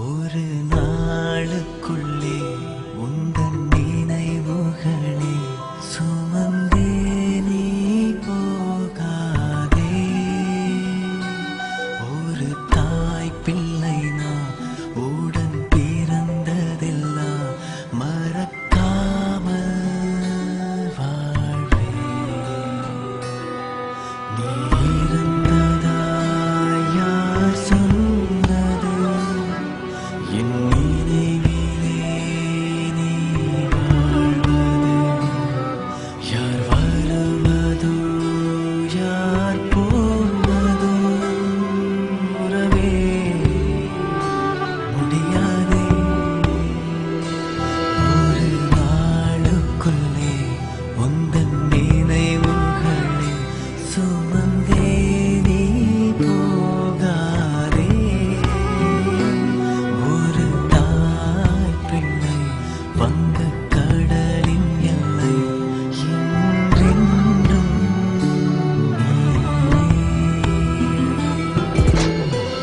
ஒரு நாளுக்குள்ளே உந்தன் நினைவுகளே சுமந்தே நீ போகாதே. ஒரு தாய் பிள்ளை நான் உடன் பிறந்ததெல்லாம் மறக்காமல் வாழ்வே. நீ இருந்ததாய் யார் சொன்னது? என் நினைவிலே நீ வாழ்வது. யார் வருவதோ யார் போவதோ உறவே முடியாதே. ஒரு நாளுக்குள்ளே உந்தன் நினைவுகளே சுமந்தே நீ போகாதே. ஒரு தாய் பிள்ளை வங்கக் கடலின் எல்லை என்றென்றும்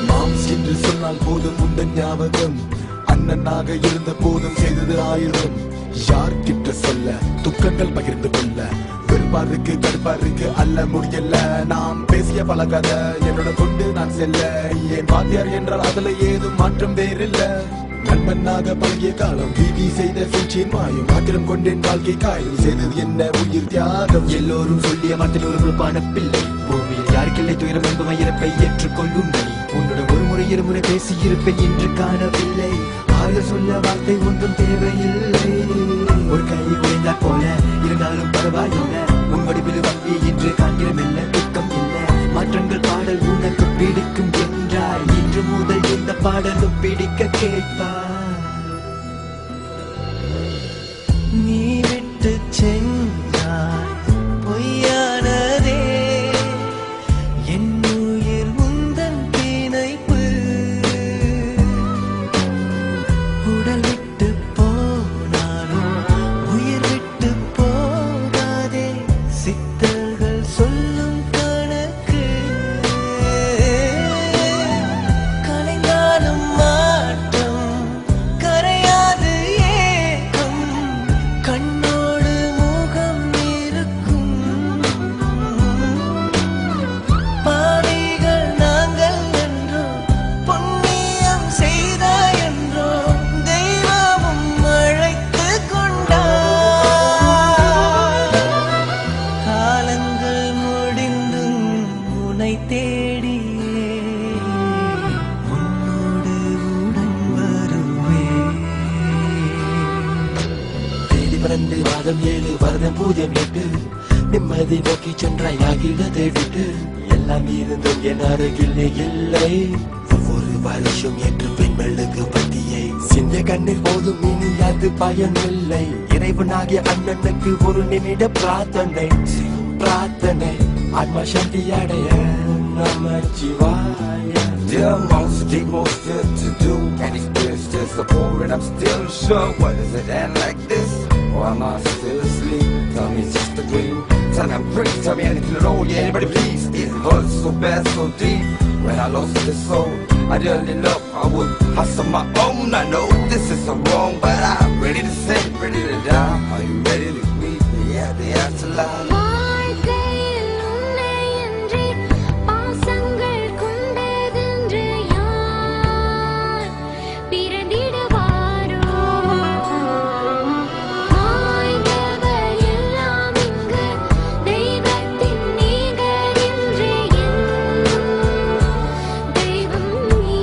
மாம்ஸ் என்று சொன்னால் போதும் உந்தன் ஞாபகம். அண்ணனாக இருந்த போதும் செய்தது 1000. யார்கிட்ட சொல்ல துக்கங்கள் பகிர்ந்து கொள்ள. வெறுப்பாருக்கு கடுப்பாருக்கு அல்ல முடியல. நாம் பேசிய பல கதை என்னோட கொண்டு நான் செல்ல. என் வாத்தியார் என்றால் அதுல ஏதும் மாற்றம் வேறில்ல. நண்பனாக பழகிய காலம் டிவி செய்த சூழ்ச்சியின் மாயம். ஆத்திரம் கொண்டேன் வாழ்க்கை காயம் செய்தது என்ன உயிர் தியாகம். எல்லோரும் சொல்லிய மரத்தில் ஒரு குழுப்பான பிள்ளை. பூமியில் யாருக்கில்லை துயரம் என்பவை இறப்பை ஏற்றுக்கொள்ளும் நீ. உன்னுடன் ஒரு முறை இருமுறை பேசி இருப்பேன் என்று காணவில்லை. ஆக சொல்ல வார்த்தை ஒன்றும் தேவையில்லை. ஒரு கை உடைந்தாற் போல இருந்தாலும் பரவாயில்லை. உன் வடிவில் வம்பி என்று காண்கிறமில்ல துக்கம் இல்லை. மாற்றங்கள் பாடல் உனக்கு பிடிக்கும் என்றாய். இன்று முதல் இந்த பாடலும் பிடிக்க கேட்பார். நீ விட்டு சென்றாய் பொய்யானதே. என் உயிர் உந்தன் பிணைப்பு. உடல் விட்டு போனாலும் உயிர் விட்டு போகாதே. சித்தர்கள் சொல்லும் கணக்கு கலைந்தாலும் மாற்றம் கரையாது ஏக்கம். கண்ணோடு முகம் இருக்கும். பாவிகள் நாங்கள் என்றோ புண்ணியம் செய்தாய் என்றோ தெய்வமும் அழைத்து கொண்டார். காலங்கள் முடிந்தும் உனை தேடியே உன்னோடு உடன் வருவேன். தேடி பிறந்து மாதம் 7 வருடம் 08. நிம்மதி நோக்கி சென்றாய் ஆகியதை விட்டு. எல்லாம் இருந்தும் என் அருகில் நீ இல்லை. ஒவ்வொரு வருஷம் ஏற்று பெண்களுக்கு பத்தியை சிந்த கண்ணீர் போதும் இனி அது பயனில்லை. இறைவனாகிய அண்ணனுக்கு ஒரு நிமிட பிரார்த்தனை பிரார்த்தனை. ஆத்மா சக்தி அடைய நமச்சிவாய. Dear most people still to do, and it's still support, and I'm still sure. What does it end like this? Or am I still asleep? Tell me it's just a dream. Tell me I'm free, tell me anything at all, yeah, anybody please. It hurts so bad, so deep. When I lost the soul, I dearly love, I would hustle my own. I know this is so wrong, but I'm ready to say, ready to die. Are you ready to weep? Yeah, the answer lies. வாழ்க்கையில் உன்னையன்றி பாசங்கள் கொண்டதென்று யார் பிறந்திடுவாரோ? ஆய்ந்தவர் எல்லாம் இங்கு தெய்வத்தின் நிகரின்றி என் தெய்வம் நீ.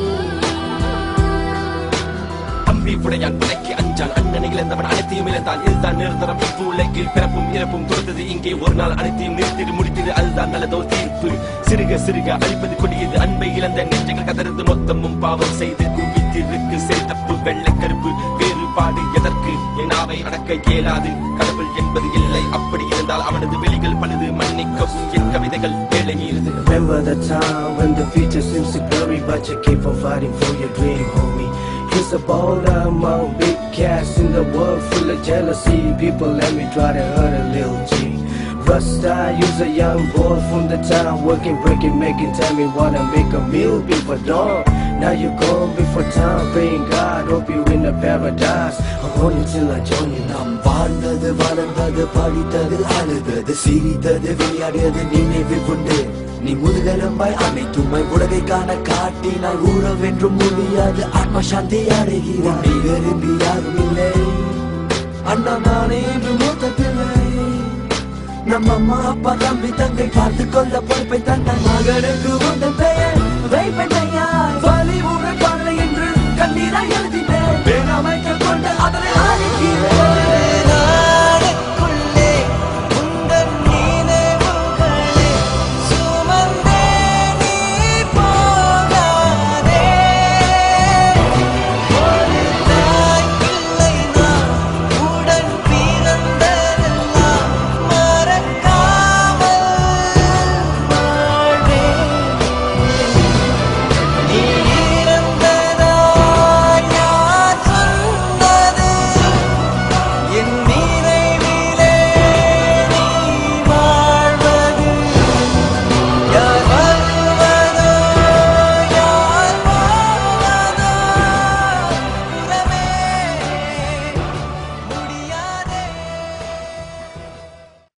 அம்பி புடையான் புலைக்கு அஞ்சான். அண்ணனை இழந்தவன் அனைத்தையும் இழந்தான். இதுதான் நிரந்தரம் உலகில் பிறப்பும் இறப்பும் துறந்தது இங்கே. ஒரு நாள் அனைத்தையும் நிறுத்திடு முடித்தது அதுதான் நல்லதோ தீர்ப்பு. சிறுக சிறுக அழிப்பது கொடியது. அன்பை இழந்த நெஞ்சங்கள் கதறது மொத்தமும் பாவம் செய்து குவித்திருக்கு. செய்தப்பு வெள்ளை கருப்பு வேறுபாடு எதற்கு? என் நாவை அடக்க இயலாது. கடவுள் என்பது இல்லை. அப்படி இருந்தால் அவனது வெளிகள் பழுது. மன்னிக்கவும் என் கவிதைகள் வேலை மீறுது. Remember the time when the future seems so blurry, but you keep on fighting for your dream, homie. It's a boulder among big cats in the world full of jealousy. People let me try to hurt a little G. Rasta, you's a young boy from the town, working, breaking, making, tell me what I make a meal, people don't. Now you gone before time, praying God, hope you in the paradise. I want you till I join you. நாம் வாழ்ந்தது வளர்ந்தது படித்தது அழுதது சிரித்தது விளையாடியது நினைவு கொண்டு நீ முதுகெலும்பாய் அனைத்துமை உலகை காண காட்டினால் ஊழவென்றும் முடியாது ஆத்ம சாந்தி அடைகிறார் நீ விரும்பி யாரும் இல்லை அண்ணா நானே என்று மூத்த பிள்ளை நம்ம அம்மா அப்பா தம்பி தங்கை பார்த்து கொள்ள பொறுப்பை தந்த மகனுக்கு உந்தன் பெயர் வைப்பையா வலி உணர்வான என்று கண்ணீராய் எழுதினேன் பேராமைக்க கொண்டு அதனை